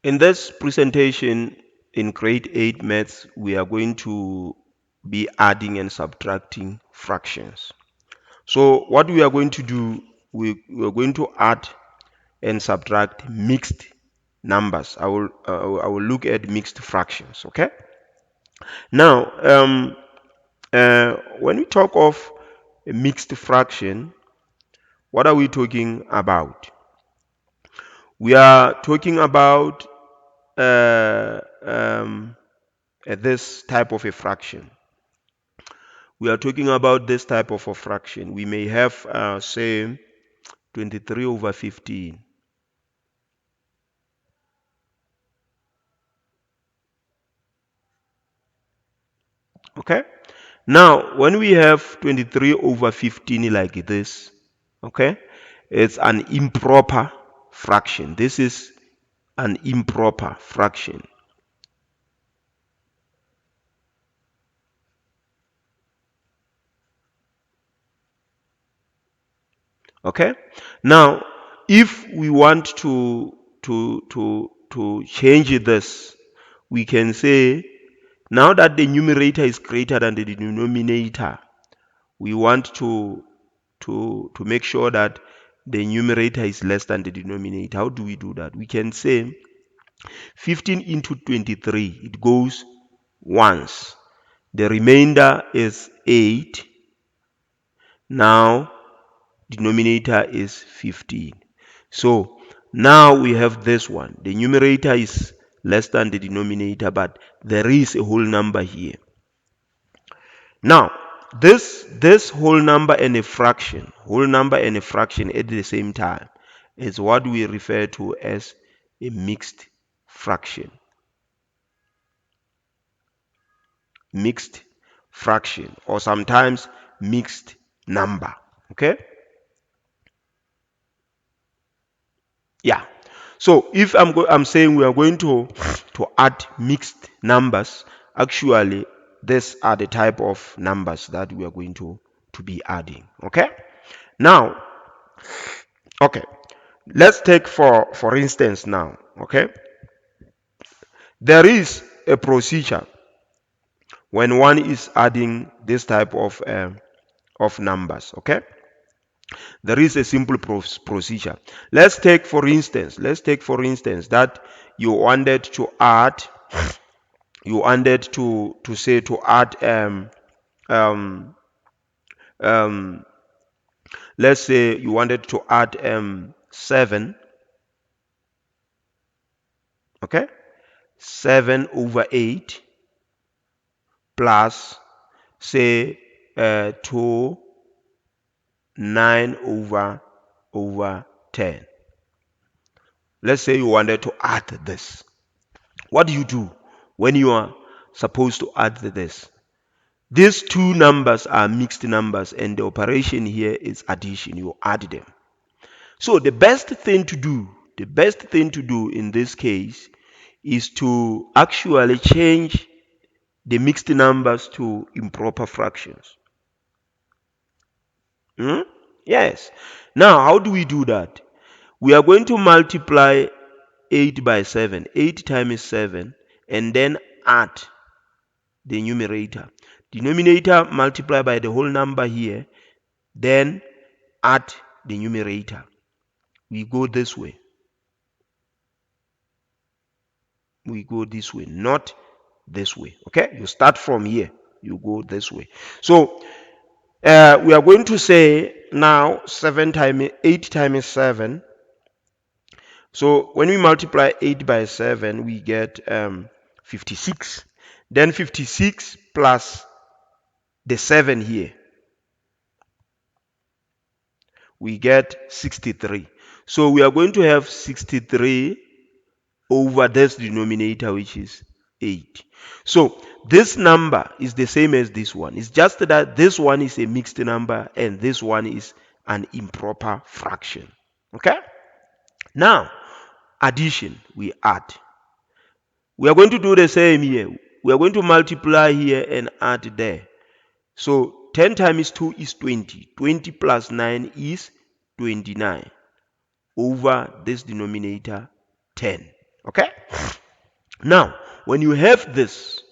In this presentation in grade 8 maths, we are going to be adding and subtracting fractions. So what we are going to do, we are going to add and subtract mixed numbers. I will look at mixed fractions. Okay. Now, when we talk of a mixed fraction, what are we talking about? We are talking about this type of a fraction. We are talking about this type of a fraction. We may have, say, 23 over 15. Okay. Now, when we have 23 over 15 like this, okay, it's an improper fraction. This is an improper fraction. Okay. Now, if we want to change this, we can say now that the numerator is greater than the denominator, we want to make sure that the numerator is less than the denominator. How do we do that? We can say 15 into 23, it goes once. The remainder is 8. Now, denominator is 15. So, now we have this one. The numerator is less than the denominator, but there is a whole number here. Now, this whole number and a fraction at the same time is what we refer to as a mixed fraction. Mixed fraction, or sometimes mixed number. Okay? Yeah. So if I'm saying we are going to add mixed numbers, actually these are the type of numbers that we are going to be adding. Okay? Now, okay. Let's take for instance now, okay? There is a procedure when one is adding this type of numbers, okay? There is a simple procedure. Let's take for instance that you wanted to add, to add um um let's say you wanted to add 7, okay? 7 over 8 plus, say, 2 9 over 10. Let's say you wanted to add this. What do you do when you are supposed to add this? These two numbers are mixed numbers, and the operation here is addition. You add them. So the best thing to do in this case is to actually change the mixed numbers to improper fractions. Hmm? Yes. Now, how do we do that? We are going to multiply 8 by 7. 8 times 7, and then add the numerator. Denominator multiply by the whole number here, then add the numerator. We go this way. We go this way, not this way. Okay? You start from here. You go this way. So, we are going to say now 8 times 7. So when we multiply 8 by 7, we get 56. Then 56 plus the 7 here, we get 63. So we are going to have 63 over this denominator, which is 8. So this number is the same as this one. It's just that this one is a mixed number and this one is an improper fraction. Okay? Now, addition, we add. We are going to do the same here. We are going to multiply here and add there. So 10 times 2 is 20. 20 plus 9 is 29 over this denominator 10. Okay? Now, when you have this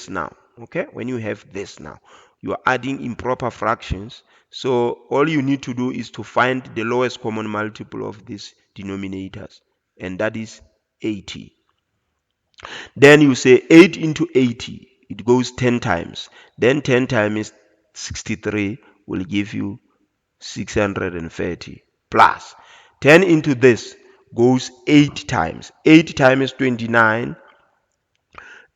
now, okay? When you have this now, you are adding improper fractions. So all you need to do is to find the lowest common multiple of these denominators, and that is 80. Then you say 8 into 80, it goes 10 times. Then 10 times 63 will give you 630 plus 10 into this goes 8 times. 8 times 29.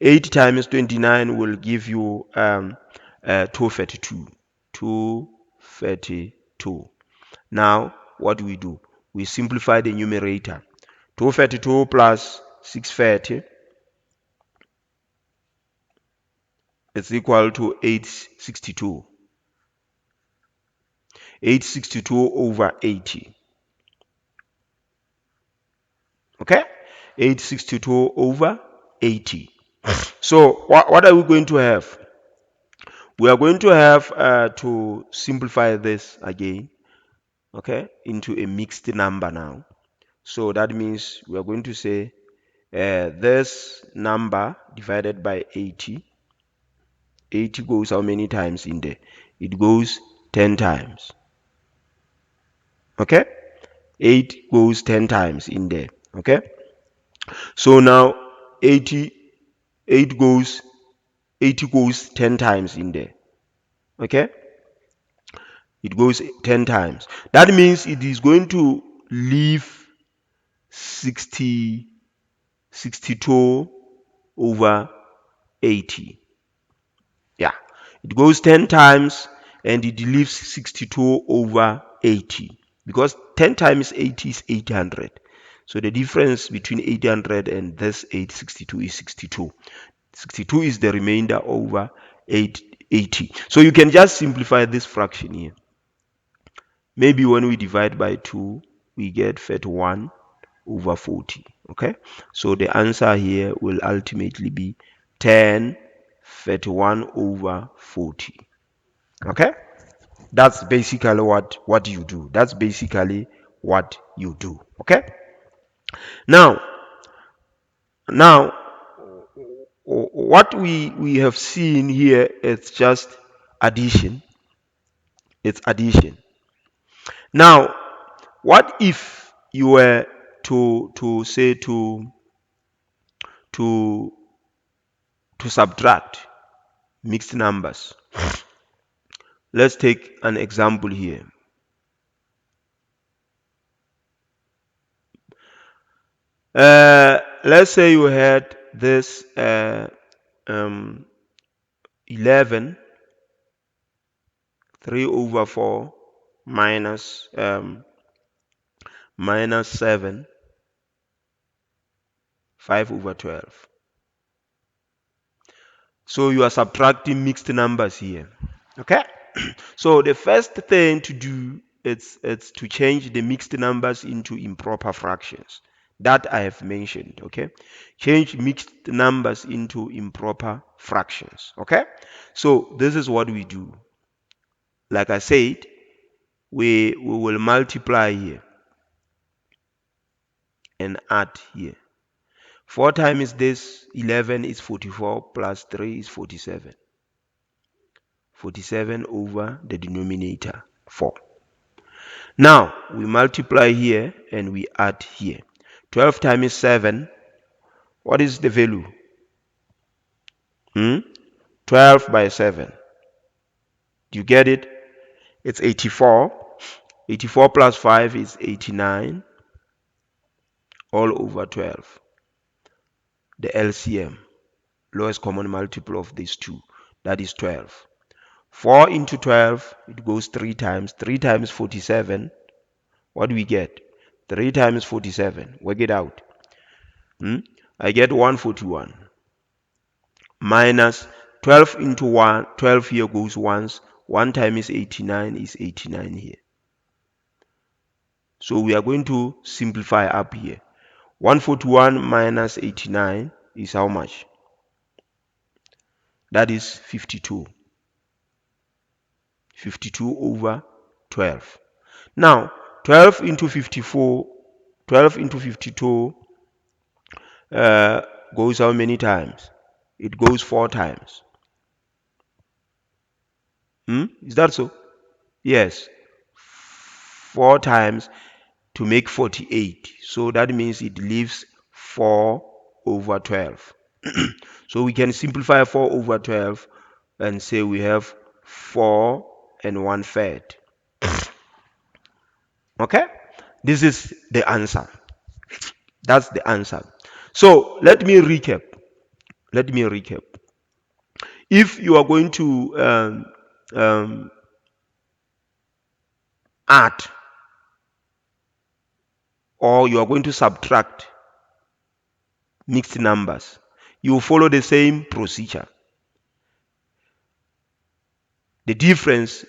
8 times 29 will give you 232. 232. Now, what do? We simplify the numerator. 232 plus 630 is equal to 862. 862 over 80. Okay? 862 over 80. So what are we going to have? We are going to have to simplify this again, okay, into a mixed number now. So that means we are going to say this number divided by 80. 80 goes how many times in there? It goes 10 times. Okay? 8 goes 10 times in there. Okay? So now 80 goes 10 times in there. Okay? It goes 10 times. That means it is going to leave 62 over 80. Yeah. It goes 10 times and it leaves 62 over 80. Because 10 times 80 is 800. So the difference between 800 and this 862 is 62. 62 is the remainder over 80. So you can just simplify this fraction here. Maybe when we divide by 2, we get 31 over 40. Okay? So the answer here will ultimately be 10 31 over 40. Okay? That's basically what you do. That's basically what you do. Okay? Now what we have seen here is just addition. It's addition. Now, what if you were to say to subtract mixed numbers? Let's take an example here. Let's say you had this 11 3 over 4 minus 7 5 over 12. So you are subtracting mixed numbers here. Okay? So the first thing to do is to change the mixed numbers into improper fractions. That I have mentioned. Okay? Change mixed numbers into improper fractions. Okay? So this is what we do. Like I said, we will multiply here and add here. 4 times this 11 is 44 plus 3 is 47. 47 over the denominator 4. Now we multiply here and we add here. 12 times 7, what is the value? 12 by 7. Do you get it? It's 84. 84 plus 5 is 89 all over 12. The LCM, lowest common multiple of these two, that is 12. 4 into 12, it goes 3 times. 3 times 47, what do we get? 3 times 47, work it out. I get 141. Minus 12 into 1, 12 here goes once. 1 times 89 is 89 here. So we are going to simplify up here. 141 minus 89 is how much? That is 52. 52 over 12. Now, 12 into 54, 12 into 52 uh, goes how many times? It goes 4 times. Is that so? Yes. 4 times to make 48. So that means it leaves 4 over 12. So we can simplify 4 over 12 and say we have 4 and 1/3. Okay? This is the answer. That's the answer. So let me recap. Let me recap. If you are going to um, add or you are going to subtract mixed numbers, you follow the same procedure. The difference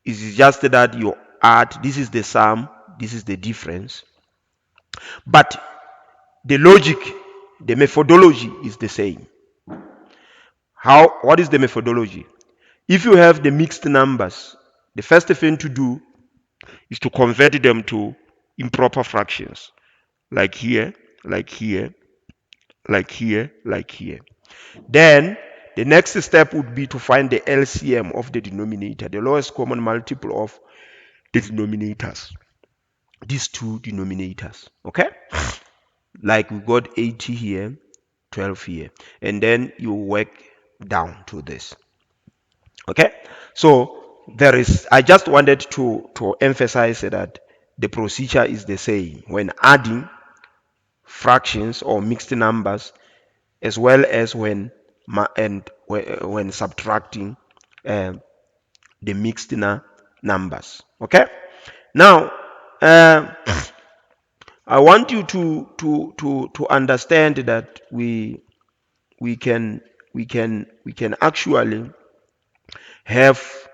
is just that you add, this is the sum, this is the difference. But the logic, the methodology is the same. What is the methodology? If you have the mixed numbers, the first thing to do is to convert them to improper fractions, like here, like here, like here, like here. Then the next step would be to find the LCM of the denominator, the lowest common multiple of the denominators, these two denominators. Okay, like we got 80 here, 12 here, and then you work down to this. Okay, so I just wanted to emphasize that the procedure is the same when adding fractions or mixed numbers, as well as when subtracting uh, the mixed numbers. Okay, now uh, I want you to understand that we can we can actually have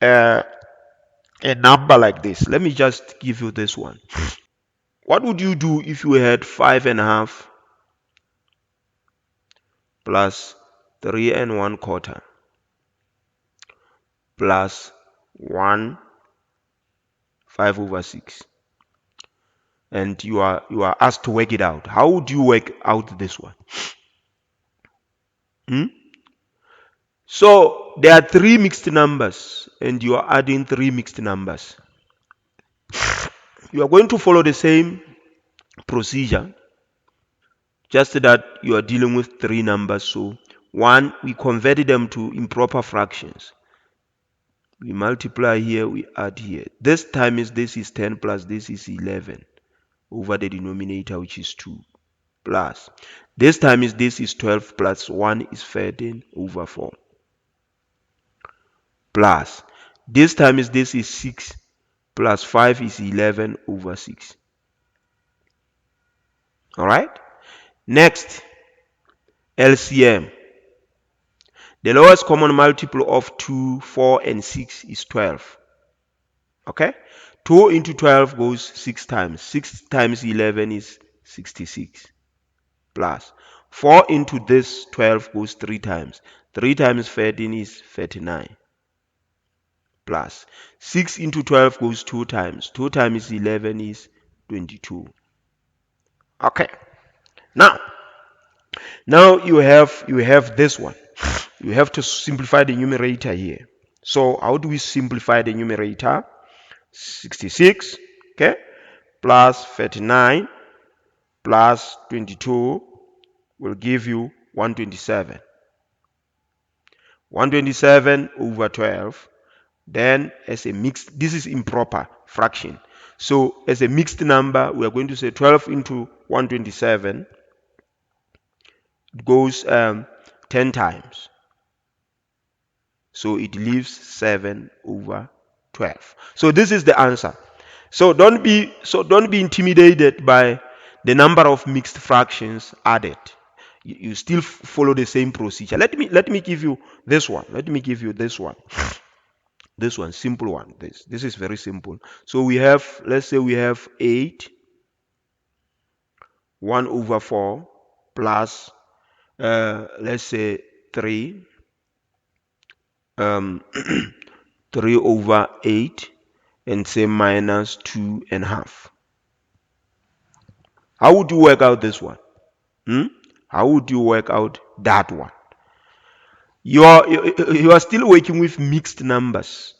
uh, a number like this. Let me just give you this one. What would you do if you had 5.5 plus 3 1/4 plus 1 5/6, and you are asked to work it out? How would you work out this one? Hmm? So there are 3 mixed numbers and you are adding 3 mixed numbers. You are going to follow the same procedure, just that you are dealing with 3 numbers. So one, we converted them to improper fractions. We multiply here, we add here. This time this is 10 plus this is 11 over the denominator, which is 2, plus this time this is 12 plus 1 is 13 over 4, plus this time this is 6 plus 5 is 11 over 6. All right, next, LCM. The lowest common multiple of 2, 4 and 6 is 12. Okay, 2 into 12 goes 6 times. 6 times 11 is 66, plus 4 into this 12 goes 3 times. 3 times 13 is 39, plus 6 into 12 goes 2 times. 2 times 11 is 22. Okay, now you have this one. You have to simplify the numerator here. So how do we simplify the numerator? 66, okay, plus 39 plus 22 will give you 127. 127 over 12. Then as a mixed, this is improper fraction. So as a mixed number, we are going to say 12 into 127 goes 10 times. So it leaves 7 over 12. So this is the answer. So don't be intimidated by the number of mixed fractions added. You still follow the same procedure. Let me give you this one. Let me give you this one. This one, simple one. This is very simple. So we have, let's say we have 8, 1 over 4 plus, let's say 3, 3 over 8, and say minus 2.5. How would you work out this one? How would you work out that one? You are still working with mixed numbers,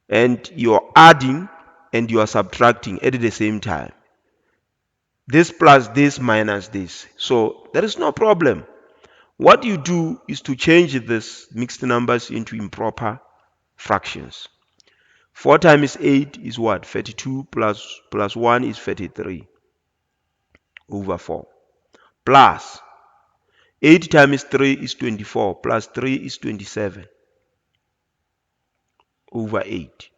and you're adding and you are subtracting at the same time. This plus this minus this. So there is no problem. What you do is to change this mixed numbers into improper fractions. 4 times 8 is what? 32 plus 1 is 33 over 4. Plus 8 times 3 is 24 plus 3 is 27 over 8.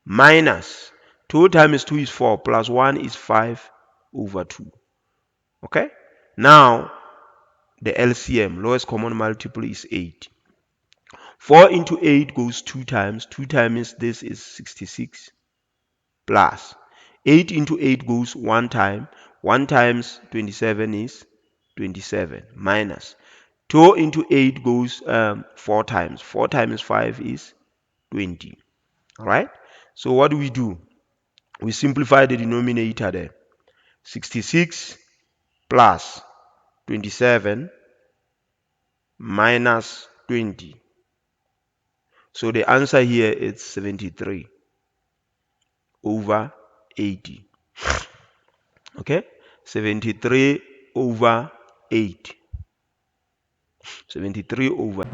Minus 2 times 2 is 4 plus 1 is 5 over 2. Okay? Now, the LCM, lowest common multiple, is 8. 4 into 8 goes 2 times. 2 times this is 66. Plus 8 into 8 goes 1 time. 1 times 27 is 27. Minus 2 into 8 goes 4 times. 4 times 5 is 20. All right? So what do? We simplify the denominator there. 66 plus 27 minus 20. So the answer here is 73 over 80. Okay? 73 over 8. 73 over